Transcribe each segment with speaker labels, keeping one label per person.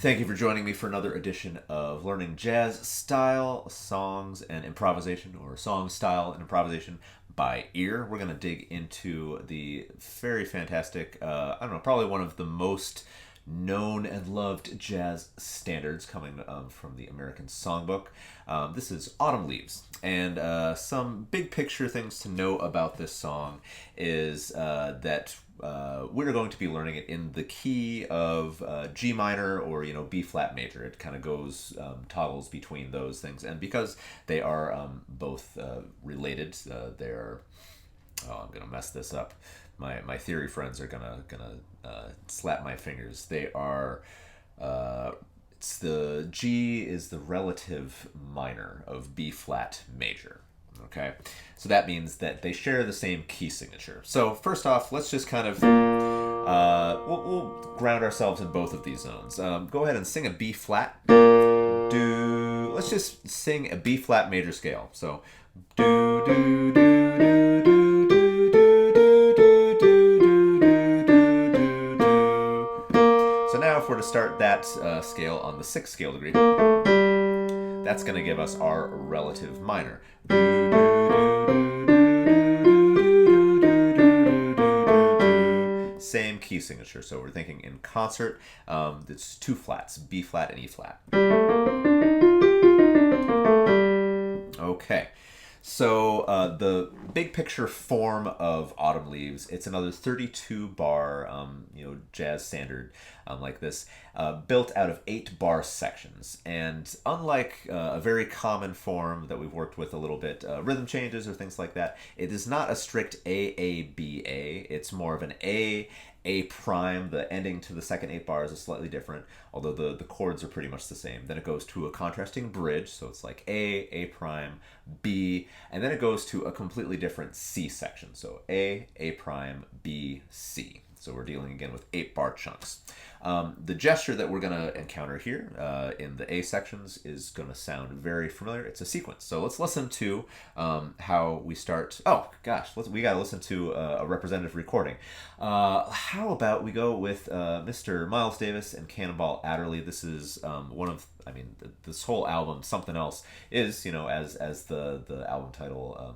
Speaker 1: Thank you for joining me for another edition of Learning Jazz Style Songs and Improvisation, or Song Style and Improvisation by Ear. We're going to dig into the very fantastic, probably one of the most known and loved jazz standards coming from the American Songbook. This is Autumn Leaves. And some big picture things to know about this song is that we're going to be learning it in the key of G minor or B flat major. It kind of goes toggles between those things, and because they are both related, they're I'm gonna mess this up. My theory friends are gonna slap my fingers. They are it's the G is the relative minor of B flat major. Okay, so that means that they share the same key signature. So first off, let's just kind of we'll ground ourselves in both of these zones. Go ahead and sing a B flat. Do let's just sing a B flat major scale. So do do do do do do do do do do do. So now if we're to start that scale on the 6th scale degree, that's going to give us our relative minor. Same key signature, so we're thinking in concert, it's two flats, B flat and E flat. Okay, so the big picture form of Autumn Leaves, it's another 32 bar, jazz standard like this, built out of 8 bar sections. And unlike a very common form that we've worked with a little bit, rhythm changes or things like that, it is not a strict A-A-B-A. It's more of an A prime. The ending to the second 8 bars is slightly different, although the chords are pretty much the same. Then it goes to a contrasting bridge, so it's like A prime, B, and then it goes to a completely different C section. So A prime, B, C. So we're dealing again with 8 bar chunks. The gesture that we're going to encounter here in the A sections is going to sound very familiar. It's a sequence. So let's listen to how we start. Oh, gosh, we got to listen to a representative recording. How about we go with Mr. Miles Davis and Cannonball Adderley? This is one of, this whole album, Something Else, is, as the album title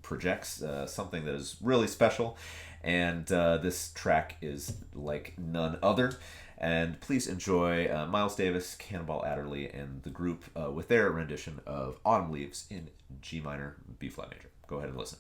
Speaker 1: projects, something that is really special. And this track is like none other. And please enjoy Miles Davis, Cannonball Adderley, and the group with their rendition of Autumn Leaves in G minor, B flat major. Go ahead and listen.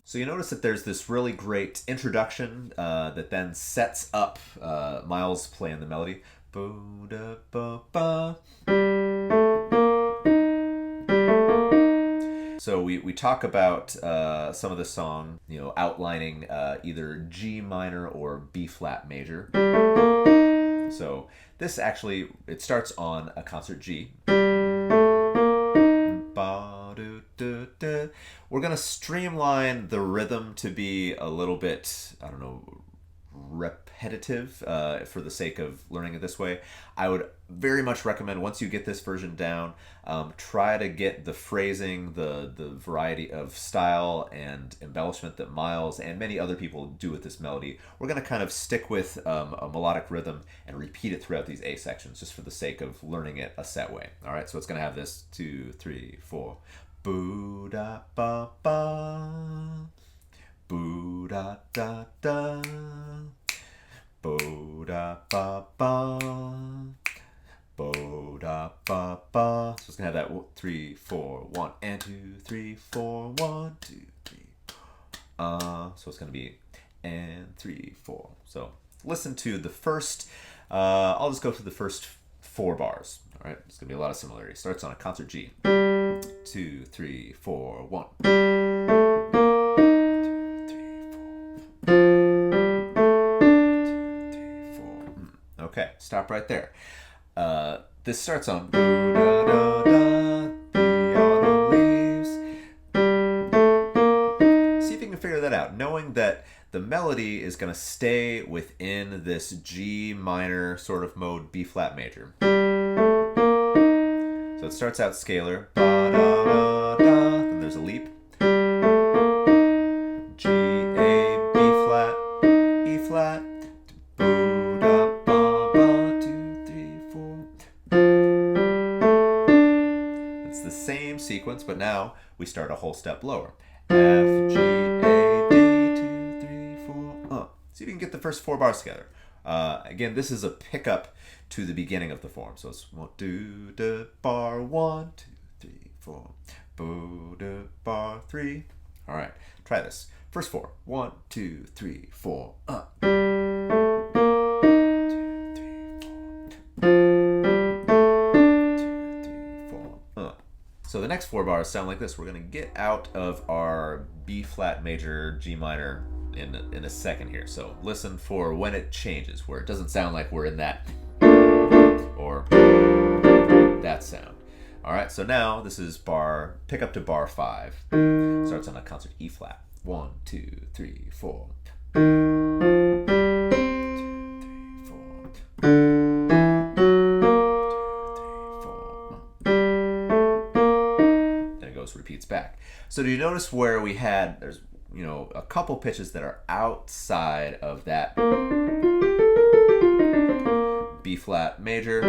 Speaker 1: So you notice that there's this really great introduction that then sets up Miles playing the melody. Bo-da-ba-ba. So we talk about some of the song, outlining either G minor or B flat major. So this actually, it starts on a concert G. We're going to streamline the rhythm to be a little bit, I don't know, repetitive for the sake of learning it this way. I would very much recommend, once you get this version down, try to get the phrasing, the variety of style and embellishment that Miles and many other people do with this melody. We're going to kind of stick with a melodic rhythm and repeat it throughout these A sections just for the sake of learning it a set way. All right, so it's going to have this 2, 3, 4. Boo da ba ba. Boo da da da. Bo da ba ba. Bo da ba ba. So it's gonna have that 3, 4, 1 and 2, 3, 4, 1, 2, 3. So it's gonna be and 3, 4. So listen to the first. I'll just go through the first 4 bars. All right, it's gonna be a lot of similarities. Starts on a concert G. 2, 3, 4, 1. Okay, stop right there. This starts on da, da, da, the autumn leaves. See if you can figure that out, knowing that the melody is going to stay within this G minor sort of mode, B flat major. So it starts out scalar, ba, da, da, da, then there's a leap. G, A, B flat, E flat. Same sequence, but now we start a whole step lower. F, G, A, D, 2, 3, 4. See if you can get the first 4 bars together. Again, this is a pickup to the beginning of the form. So it's 1, 2, da, bar 1, 2, 3, 4. Bo, da, bar 3. All right, try this. First 4. 1, 2, 3, 4. So the next 4 bars sound like this. We're going to get out of our B flat major G minor in a second here. So listen for when it changes, where it doesn't sound like we're in that or that sound. All right, so now this is pick up to bar 5. Starts on a concert E flat. 1, 2, 3, 4. 2, 3, 4. Repeats back. So do you notice where there's a couple pitches that are outside of that B flat major,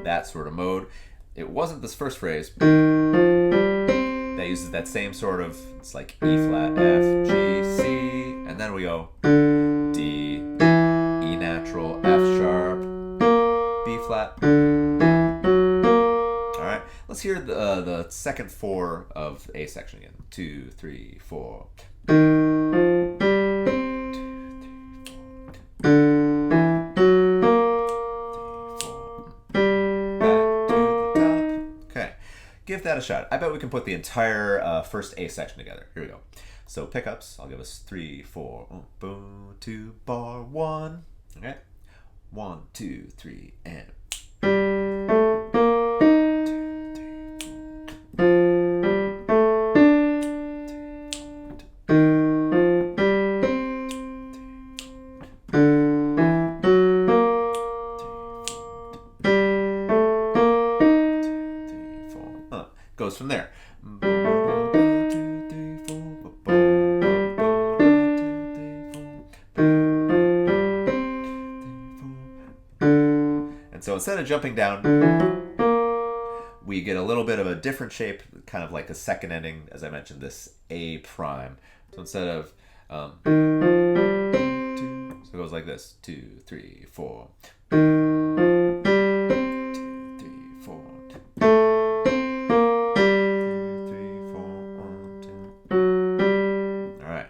Speaker 1: that sort of mode. It wasn't this first phrase that uses that same sort of, it's like E flat, F, G, C, and then we go D, E natural, F sharp, B flat. Let's hear the second 4 of A section again. 2, 3, 4. 2, 3, 4. Back to the top. Okay, give that a shot. I bet we can put the entire first A section together. Here we go. So pickups, I'll give us 3, 4. Boom, 2, bar 1. Okay, 1, 2, 3, and. Goes from there. And so instead of jumping down, we get a little bit of a different shape, kind of like a second ending, as I mentioned, this A prime. So instead of so it goes like this: 2, 3, 4. 2, 3, 4. 2, 3, 4. 1, 2. All right.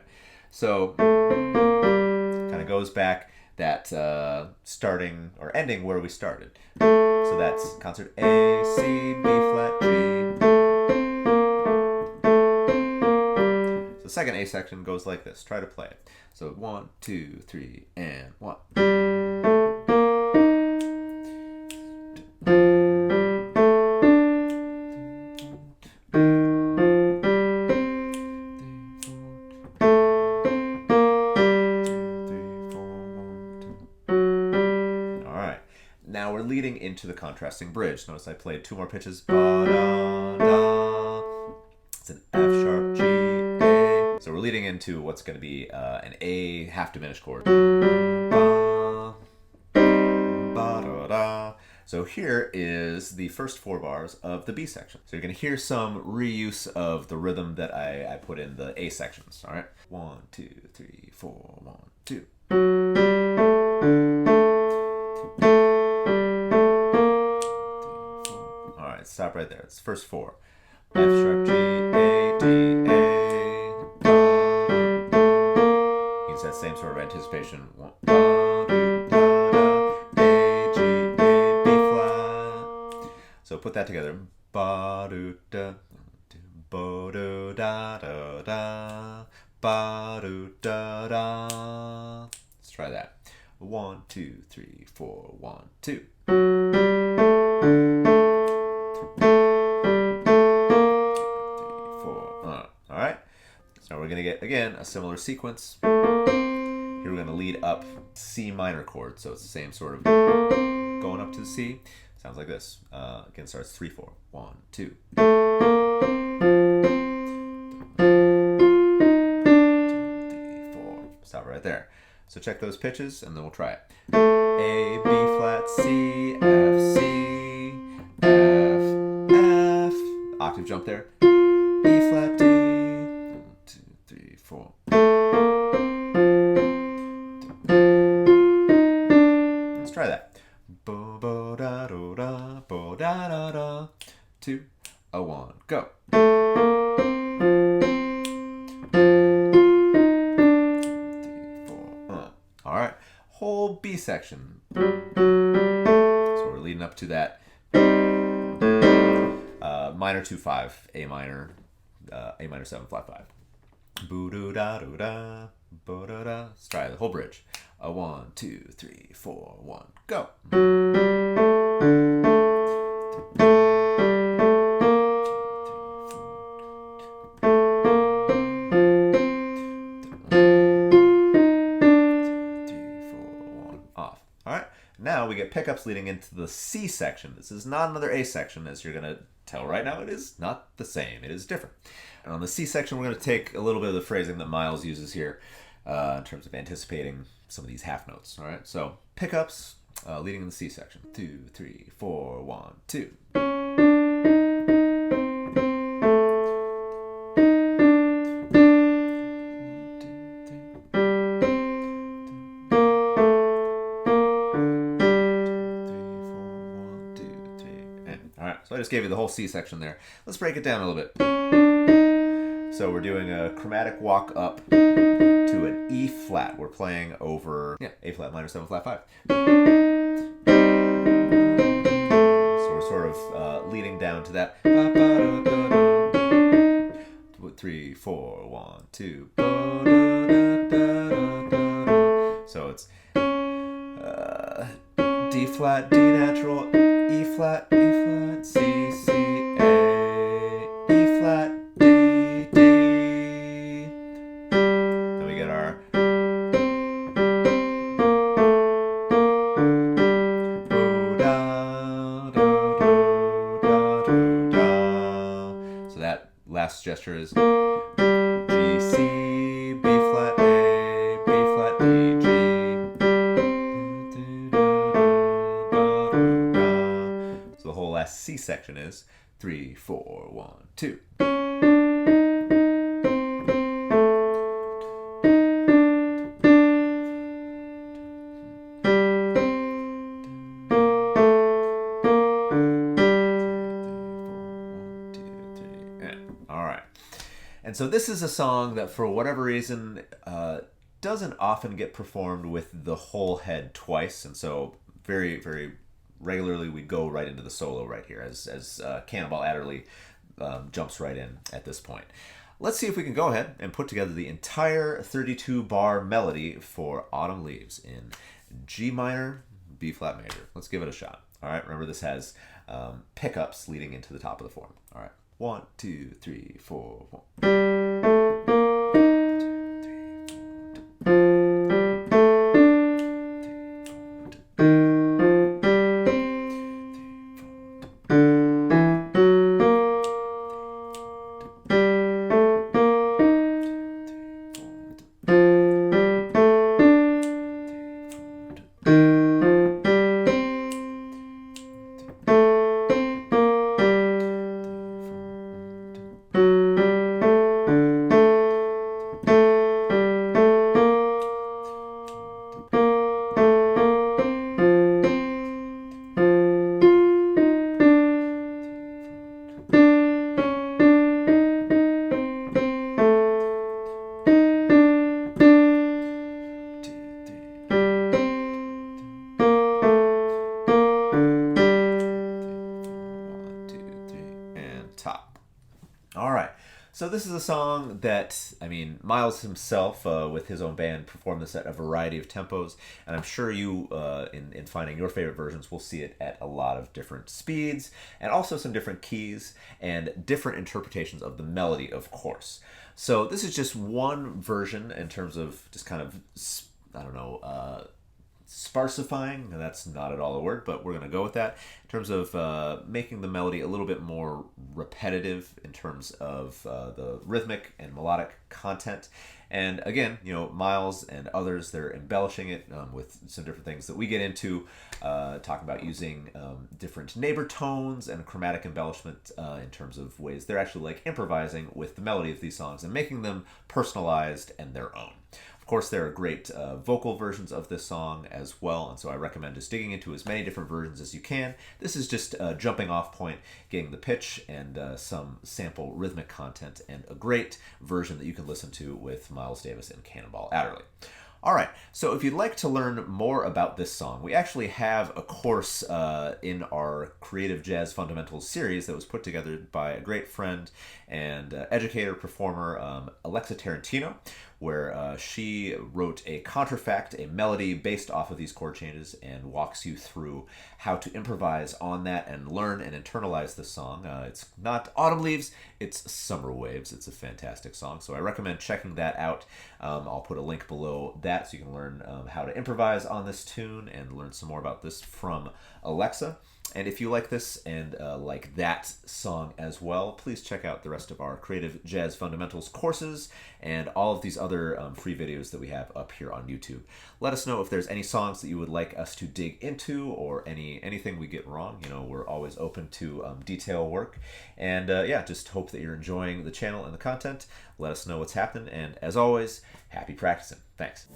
Speaker 1: So kind of goes back that starting or ending where we started. So that's concert A, C, B flat, G, The second A section goes like this. Try to play it. So 1, 2, 3, and 1. Now we're leading into the contrasting bridge. Notice I played 2 more pitches. Ba-da-da. It's an F sharp G A. So we're leading into what's going to be an A half diminished chord. Ba, ba-da-da. So here is the first 4 bars of the B section. So you're going to hear some reuse of the rhythm that I put in the A sections. All right. 1, 2, 3, 4, 1, 2. Stop right there. It's first 4. F sharp G A D A. Use that same sort of anticipation. 1, A G A B flat. So put that together. Ba do da bo do da da da ba do da da. Let's try that. 1, 2, 3, 4, 1, 2. So we're going to get, again, a similar sequence. Here we're going to lead up C minor chord. So it's the same sort of going up to the C. Sounds like this. Again, starts 3, 4. 1, 2. 2, 3, 4. Stop right there. So check those pitches and then we'll try it. A, B flat, C, F, C, F, F. Octave jump there. E flat, D. 4. Let's try that. Bo bo da do da bo da da da. 2, 1, go. 3, 4. All right. Whole B section. So we're leading up to that minor 2-5, A minor 7 flat 5. Boo doo da doo da, bo da da. Let's try the whole bridge. 1, 2, 3, 4, 1, go. Off. All right. Now we get pickups leading into the C section. This is not another A section, as you're gonna tell right now. It is not the same. It is different. And on the C section, we're going to take a little bit of the phrasing that Miles uses here in terms of anticipating some of these half notes. All right, so pickups leading in the C section. 2, 3, 4, 1, 2. So I just gave you the whole C section there. Let's break it down a little bit. So we're doing a chromatic walk up to an E flat. We're playing over A flat minor 7 flat 5. So we're sort of leading down to that. 3, 4, 1, 2. So it's D flat, D natural, E flat, C, C, A, E flat, D, D. Then we get our do, da, do, do, da, do, da. So that last gesture is G, C, B flat, A, B flat, D, G. So the whole last C section is 3, 4, 1, 2. And so this is a song that, for whatever reason, doesn't often get performed with the whole head twice. And so very, very regularly we go right into the solo right here as Cannonball Adderley jumps right in at this point. let's see if we can go ahead and put together the entire 32 bar melody for Autumn Leaves in G minor, B flat major. Let's give it a shot. All right, remember this has pickups leading into the top of the form. All right, 1, 2, 3, 4, 1. All right. So this is a song that, I mean, Miles himself, with his own band, performed this at a variety of tempos, and I'm sure you, in finding your favorite versions, will see it at a lot of different speeds, and also some different keys, and different interpretations of the melody, of course. So this is just one version in terms of just kind of, I don't know, sparsifying, and that's not at all a word, but we're going to go with that, in terms of making the melody a little bit more repetitive in terms of the rhythmic and melodic content. And again, you know, Miles and others, they're embellishing it with some different things that we get into, talking about using different neighbor tones and chromatic embellishment in terms of ways they're actually like improvising with the melody of these songs and making them personalized and their own. Of course, there are great vocal versions of this song as well, and so I recommend just digging into as many different versions as you can. This is just a jumping off point, getting the pitch and some sample rhythmic content, and a great version that you can listen to with Miles Davis and Cannonball Adderley. All right, so if you'd like to learn more about this song, we actually have a course in our Creative Jazz Fundamentals series that was put together by a great friend and educator, performer, Alexa Tarantino, where she wrote a contrafact, a melody based off of these chord changes, and walks you through how to improvise on that and learn and internalize this song. It's not Autumn Leaves, it's Summer Waves. It's a fantastic song, so I recommend checking that out. I'll put a link below that so you can learn how to improvise on this tune and learn some more about this from Alexa. And if you like this and like that song as well, please check out the rest of our Creative Jazz Fundamentals courses and all of these other free videos that we have up here on YouTube. Let us know if there's any songs that you would like us to dig into, or anything we get wrong. You know, we're always open to detail work. And yeah, just hope that you're enjoying the channel and the content. Let us know what's happening. And as always, happy practicing. Thanks.